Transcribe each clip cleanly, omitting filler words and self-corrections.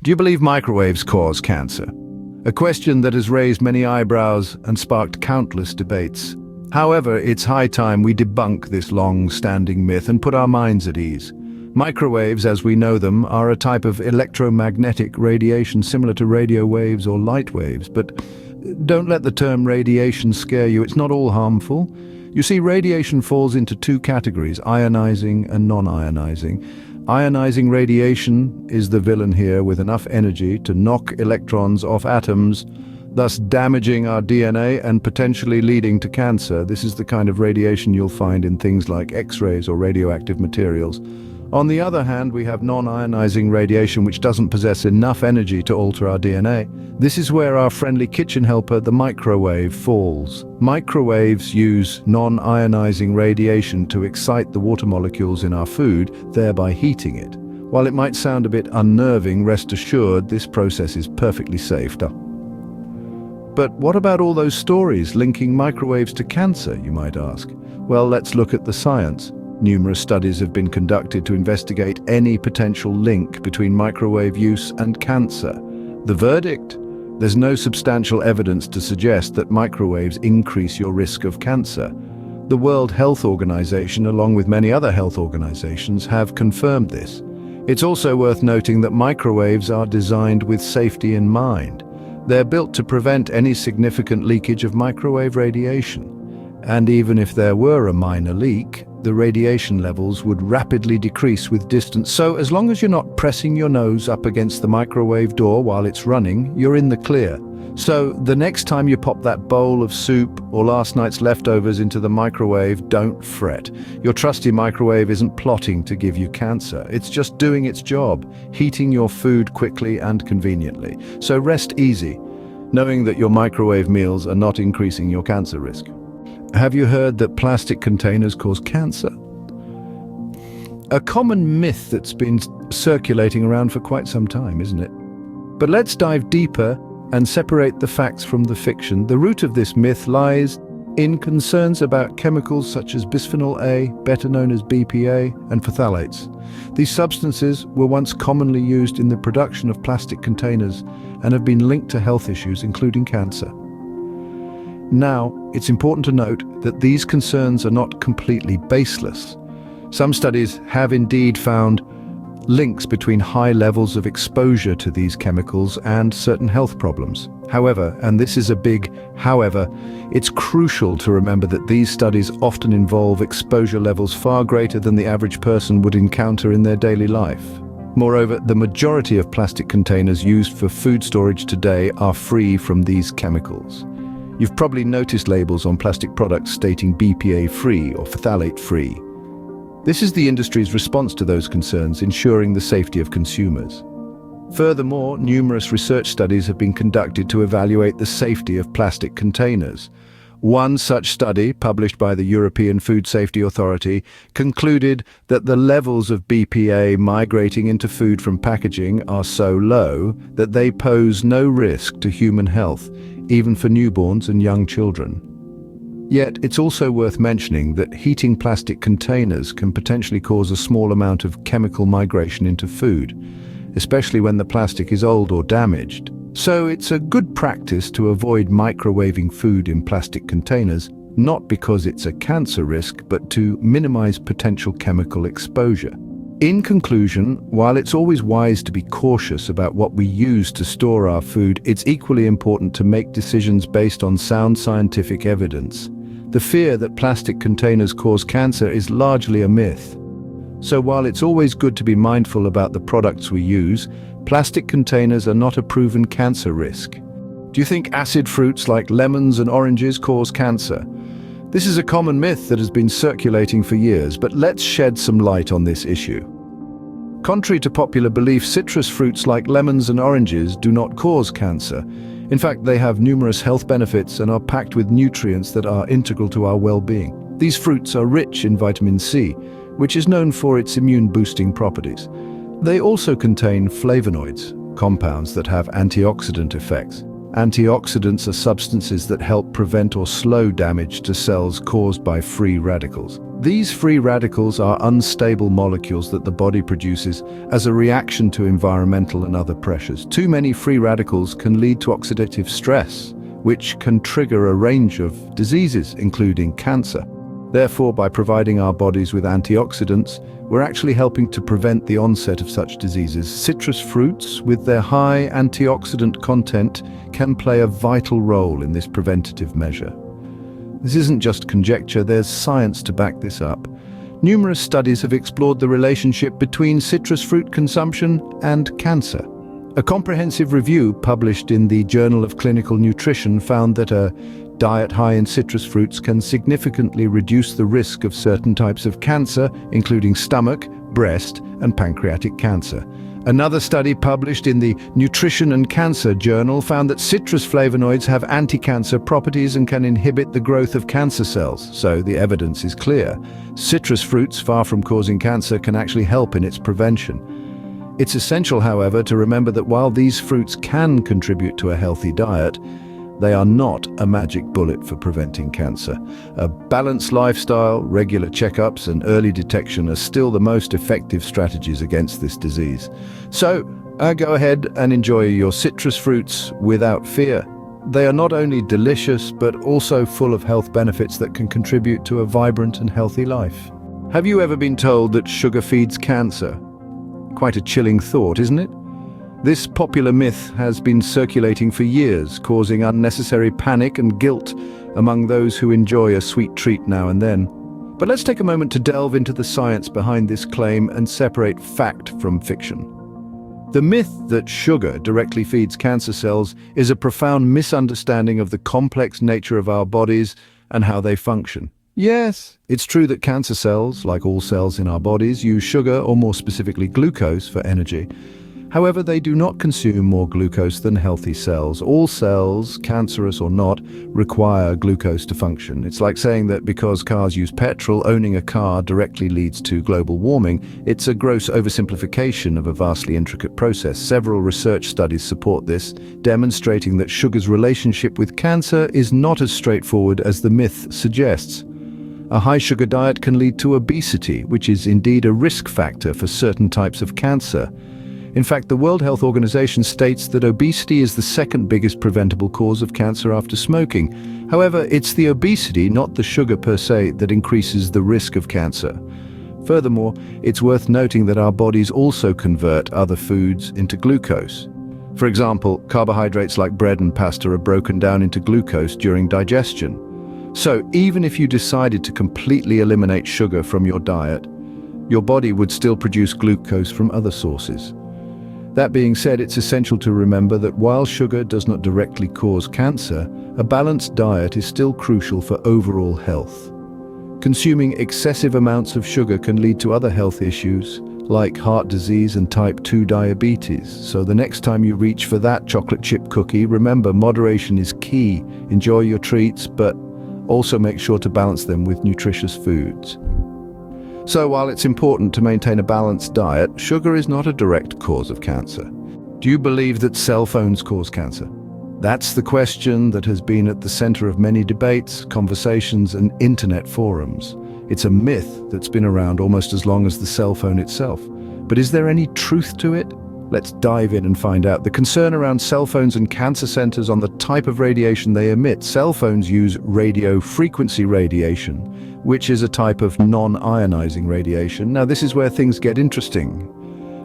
Do you believe microwaves cause cancer? A question that has raised many eyebrows and sparked countless debates. However, it's high time we debunk this long-standing myth and put our minds at ease. Microwaves, as we know them, are a type of electromagnetic radiation similar to radio waves or light waves, but don't let the term radiation scare you. It's not all harmful. You see, radiation falls into two categories, ionizing and non-ionizing. Ionizing radiation is the villain here, with enough energy to knock electrons off atoms, thus damaging our DNA and potentially leading to cancer. This is the kind of radiation you'll find in things like X-rays or radioactive materials. On the other hand, we have non-ionizing radiation, which doesn't possess enough energy to alter our DNA. This is where our friendly kitchen helper, the microwave, falls. Microwaves use non-ionizing radiation to excite the water molecules in our food, thereby heating it. While it might sound a bit unnerving, rest assured this process is perfectly safe. But what about all those stories linking microwaves to cancer, you might ask? Well, let's look at the science. Numerous studies have been conducted to investigate any potential link between microwave use and cancer. The verdict? There's no substantial evidence to suggest that microwaves increase your risk of cancer. The World Health Organization, along with many other health organizations, have confirmed this. It's also worth noting that microwaves are designed with safety in mind. They're built to prevent any significant leakage of microwave radiation. And even if there were a minor leak, the radiation levels would rapidly decrease with distance. So as long as you're not pressing your nose up against the microwave door while it's running, you're in the clear. So the next time you pop that bowl of soup or last night's leftovers into the microwave, don't fret. Your trusty microwave isn't plotting to give you cancer. It's just doing its job, heating your food quickly and conveniently. So rest easy, knowing that your microwave meals are not increasing your cancer risk. Have you heard that plastic containers cause cancer? A common myth that's been circulating around for quite some time, isn't it? But let's dive deeper and separate the facts from the fiction. The root of this myth lies in concerns about chemicals such as bisphenol A, better known as BPA, and phthalates. These substances were once commonly used in the production of plastic containers and have been linked to health issues, including cancer. Now, it's important to note that these concerns are not completely baseless. Some studies have indeed found links between high levels of exposure to these chemicals and certain health problems. However, and this is a big however, it's crucial to remember that these studies often involve exposure levels far greater than the average person would encounter in their daily life. Moreover, the majority of plastic containers used for food storage today are free from these chemicals. You've probably noticed labels on plastic products stating BPA-free or phthalate-free. This is the industry's response to those concerns, ensuring the safety of consumers. Furthermore, numerous research studies have been conducted to evaluate the safety of plastic containers. One such study, published by the European Food Safety Authority, concluded that the levels of BPA migrating into food from packaging are so low that they pose no risk to human health, even for newborns and young children. Yet, it's also worth mentioning that heating plastic containers can potentially cause a small amount of chemical migration into food, especially when the plastic is old or damaged. So it's a good practice to avoid microwaving food in plastic containers, not because it's a cancer risk, but to minimize potential chemical exposure. In conclusion, while it's always wise to be cautious about what we use to store our food, it's equally important to make decisions based on sound scientific evidence. The fear that plastic containers cause cancer is largely a myth. So while it's always good to be mindful about the products we use, plastic containers are not a proven cancer risk. Do you think acid fruits like lemons and oranges cause cancer? This is a common myth that has been circulating for years, but let's shed some light on this issue. Contrary to popular belief, citrus fruits like lemons and oranges do not cause cancer. In fact, they have numerous health benefits and are packed with nutrients that are integral to our well-being. These fruits are rich in vitamin C, which is known for its immune-boosting properties. They also contain flavonoids, compounds that have antioxidant effects. Antioxidants are substances that help prevent or slow damage to cells caused by free radicals. These free radicals are unstable molecules that the body produces as a reaction to environmental and other pressures. Too many free radicals can lead to oxidative stress, which can trigger a range of diseases, including cancer. Therefore, by providing our bodies with antioxidants, we're actually helping to prevent the onset of such diseases. Citrus fruits, with their high antioxidant content, can play a vital role in this preventative measure. This isn't just conjecture, there's science to back this up. Numerous studies have explored the relationship between citrus fruit consumption and cancer. A comprehensive review published in the Journal of Clinical Nutrition found that a diet high in citrus fruits can significantly reduce the risk of certain types of cancer, including stomach, breast, and pancreatic cancer. Another study published in the Nutrition and Cancer Journal found that citrus flavonoids have anti-cancer properties and can inhibit the growth of cancer cells. So the evidence is clear. Citrus fruits, far from causing cancer, can actually help in its prevention. It's essential, however, to remember that while these fruits can contribute to a healthy diet, they are not a magic bullet for preventing cancer. A balanced lifestyle, regular checkups, and early detection are still the most effective strategies against this disease. So, go ahead and enjoy your citrus fruits without fear. They are not only delicious, but also full of health benefits that can contribute to a vibrant and healthy life. Have you ever been told that sugar feeds cancer? Quite a chilling thought, isn't it? This popular myth has been circulating for years, causing unnecessary panic and guilt among those who enjoy a sweet treat now and then. But let's take a moment to delve into the science behind this claim and separate fact from fiction. The myth that sugar directly feeds cancer cells is a profound misunderstanding of the complex nature of our bodies and how they function. Yes, it's true that cancer cells, like all cells in our bodies, use sugar, or more specifically glucose, for energy. However, they do not consume more glucose than healthy cells. All cells, cancerous or not, require glucose to function. It's like saying that because cars use petrol, owning a car directly leads to global warming. It's a gross oversimplification of a vastly intricate process. Several research studies support this, demonstrating that sugar's relationship with cancer is not as straightforward as the myth suggests. A high sugar diet can lead to obesity, which is indeed a risk factor for certain types of cancer. In fact, the World Health Organization states that obesity is the second biggest preventable cause of cancer after smoking. However, it's the obesity, not the sugar per se, that increases the risk of cancer. Furthermore, it's worth noting that our bodies also convert other foods into glucose. For example, carbohydrates like bread and pasta are broken down into glucose during digestion. So, even if you decided to completely eliminate sugar from your diet, your body would still produce glucose from other sources. That being said, it's essential to remember that while sugar does not directly cause cancer, a balanced diet is still crucial for overall health. Consuming excessive amounts of sugar can lead to other health issues, like heart disease and type 2 diabetes. So the next time you reach for that chocolate chip cookie, remember, moderation is key. Enjoy your treats, but also make sure to balance them with nutritious foods. So while it's important to maintain a balanced diet, sugar is not a direct cause of cancer. Do you believe that cell phones cause cancer? That's the question that has been at the center of many debates, conversations, and internet forums. It's a myth that's been around almost as long as the cell phone itself. But is there any truth to it? Let's dive in and find out. The concern around cell phones and cancer centers on the type of radiation they emit. Cell phones use radio frequency radiation, which is a type of non-ionizing radiation. Now, this is where things get interesting.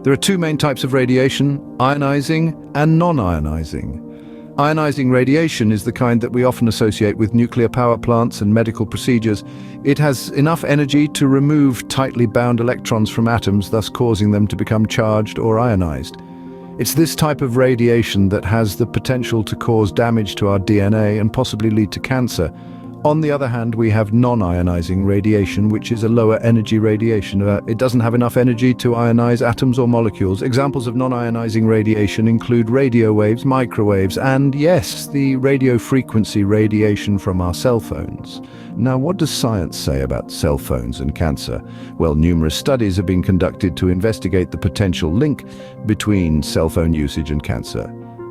There are two main types of radiation: ionizing and non-ionizing. Ionizing radiation is the kind that we often associate with nuclear power plants and medical procedures. It has enough energy to remove tightly bound electrons from atoms, thus causing them to become charged or ionized. It's this type of radiation that has the potential to cause damage to our DNA and possibly lead to cancer. On the other hand, we have non-ionizing radiation, which is a lower energy radiation. It doesn't have enough energy to ionize atoms or molecules. Examples of non-ionizing radiation include radio waves, microwaves, and yes, the radio frequency radiation from our cell phones. Now, what does science say about cell phones and cancer? Well, numerous studies have been conducted to investigate the potential link between cell phone usage and cancer.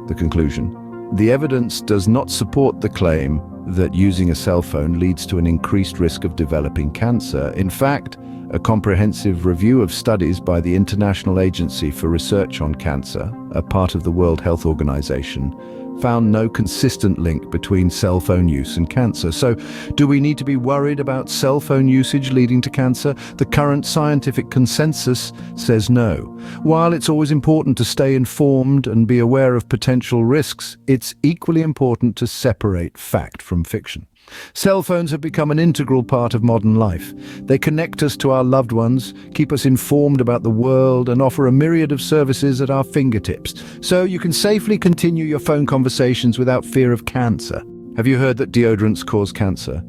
The conclusion: the evidence does not support the claim that using a cell phone leads to an increased risk of developing cancer. In fact, a comprehensive review of studies by the International Agency for Research on Cancer, a part of the World Health Organization, found no consistent link between cell phone use and cancer. So, do we need to be worried about cell phone usage leading to cancer? The current scientific consensus says no. While it's always important to stay informed and be aware of potential risks, it's equally important to separate fact from fiction. Cell phones have become an integral part of modern life. They connect us to our loved ones, keep us informed about the world, and offer a myriad of services at our fingertips. So you can safely continue your phone conversations without fear of cancer. Have you heard that deodorants cause cancer?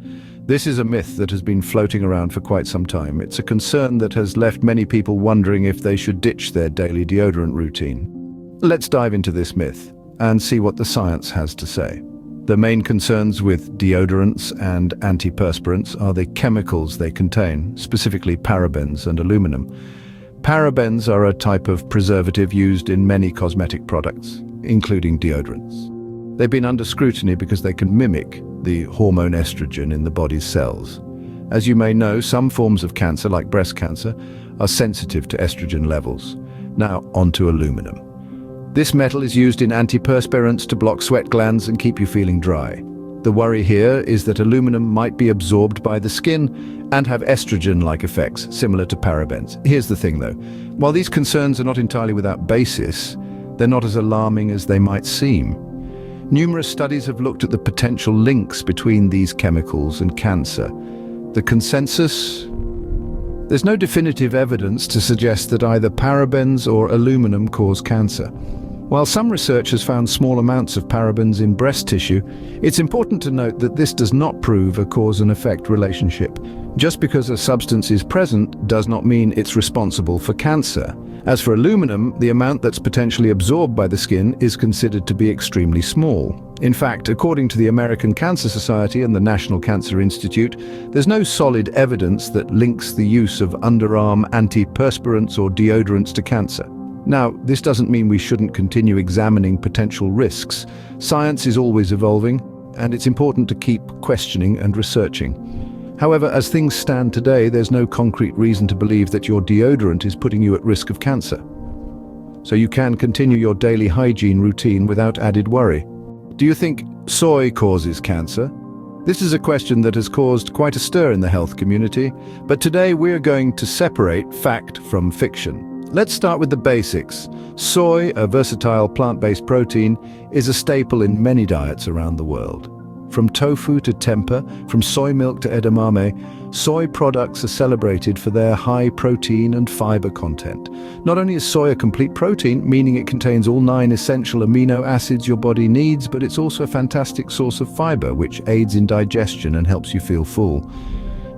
This is a myth that has been floating around for quite some time. It's a concern that has left many people wondering if they should ditch their daily deodorant routine. Let's dive into this myth and see what the science has to say. The main concerns with deodorants and antiperspirants are the chemicals they contain, specifically parabens and aluminum. Parabens are a type of preservative used in many cosmetic products, including deodorants. They've been under scrutiny because they can mimic the hormone estrogen in the body's cells. As you may know, some forms of cancer, like breast cancer, are sensitive to estrogen levels. Now, onto aluminum. This metal is used in antiperspirants to block sweat glands and keep you feeling dry. The worry here is that aluminum might be absorbed by the skin and have estrogen-like effects, similar to parabens. Here's the thing though, while these concerns are not entirely without basis, they're not as alarming as they might seem. Numerous studies have looked at the potential links between these chemicals and cancer. The consensus? There's no definitive evidence to suggest that either parabens or aluminum cause cancer. While some research has found small amounts of parabens in breast tissue, it's important to note that this does not prove a cause and effect relationship. Just because a substance is present does not mean it's responsible for cancer. As for aluminum, the amount that's potentially absorbed by the skin is considered to be extremely small. In fact, according to the American Cancer Society and the National Cancer Institute, there's no solid evidence that links the use of underarm antiperspirants or deodorants to cancer. Now, this doesn't mean we shouldn't continue examining potential risks. Science is always evolving, and it's important to keep questioning and researching. However, as things stand today, there's no concrete reason to believe that your deodorant is putting you at risk of cancer. So you can continue your daily hygiene routine without added worry. Do you think soy causes cancer? This is a question that has caused quite a stir in the health community, but today we're going to separate fact from fiction. Let's start with the basics. Soy, a versatile plant-based protein, is a staple in many diets around the world. From tofu to tempeh, from soy milk to edamame, soy products are celebrated for their high protein and fiber content. Not only is soy a complete protein, meaning it contains all 9 essential amino acids your body needs, but it's also a fantastic source of fiber, which aids in digestion and helps you feel full.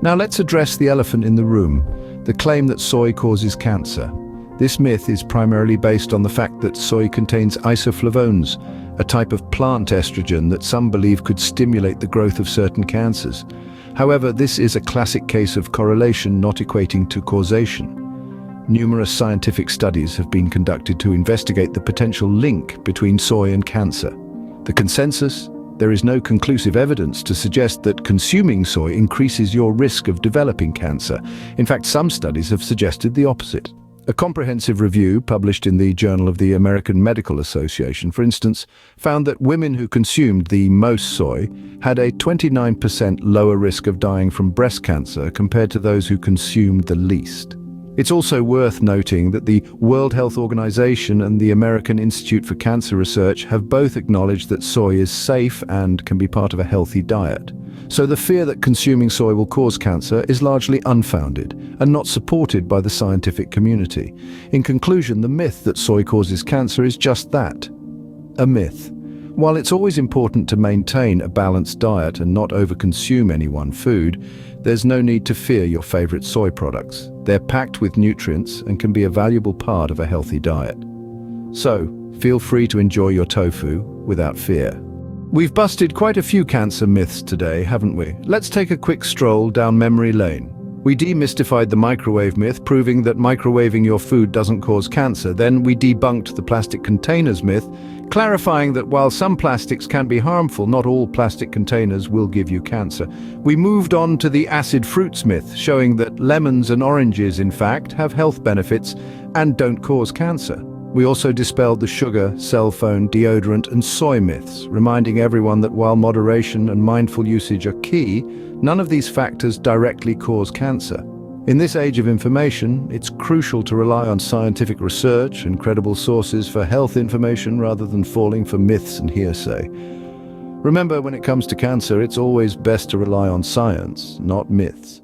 Now let's address the elephant in the room, the claim that soy causes cancer. This myth is primarily based on the fact that soy contains isoflavones, a type of plant estrogen that some believe could stimulate the growth of certain cancers. However, this is a classic case of correlation not equating to causation. Numerous scientific studies have been conducted to investigate the potential link between soy and cancer. The consensus? There is no conclusive evidence to suggest that consuming soy increases your risk of developing cancer. In fact, some studies have suggested the opposite. A comprehensive review published in the Journal of the American Medical Association, for instance, found that women who consumed the most soy had a 29% lower risk of dying from breast cancer compared to those who consumed the least. It's also worth noting that the World Health Organization and the American Institute for Cancer Research have both acknowledged that soy is safe and can be part of a healthy diet. So the fear that consuming soy will cause cancer is largely unfounded and not supported by the scientific community. In conclusion, the myth that soy causes cancer is just that, a myth. While it's always important to maintain a balanced diet and not overconsume any one food, there's no need to fear your favorite soy products. They're packed with nutrients and can be a valuable part of a healthy diet. So, feel free to enjoy your tofu without fear. We've busted quite a few cancer myths today, haven't we? Let's take a quick stroll down memory lane. We demystified the microwave myth, proving that microwaving your food doesn't cause cancer. Then we debunked the plastic containers myth, clarifying that while some plastics can be harmful, not all plastic containers will give you cancer. We moved on to the acid fruits myth, showing that lemons and oranges, in fact, have health benefits and don't cause cancer. We also dispelled the sugar, cell phone, deodorant, and soy myths, reminding everyone that while moderation and mindful usage are key, none of these factors directly cause cancer. In this age of information, it's crucial to rely on scientific research and credible sources for health information rather than falling for myths and hearsay. Remember, when it comes to cancer, it's always best to rely on science, not myths.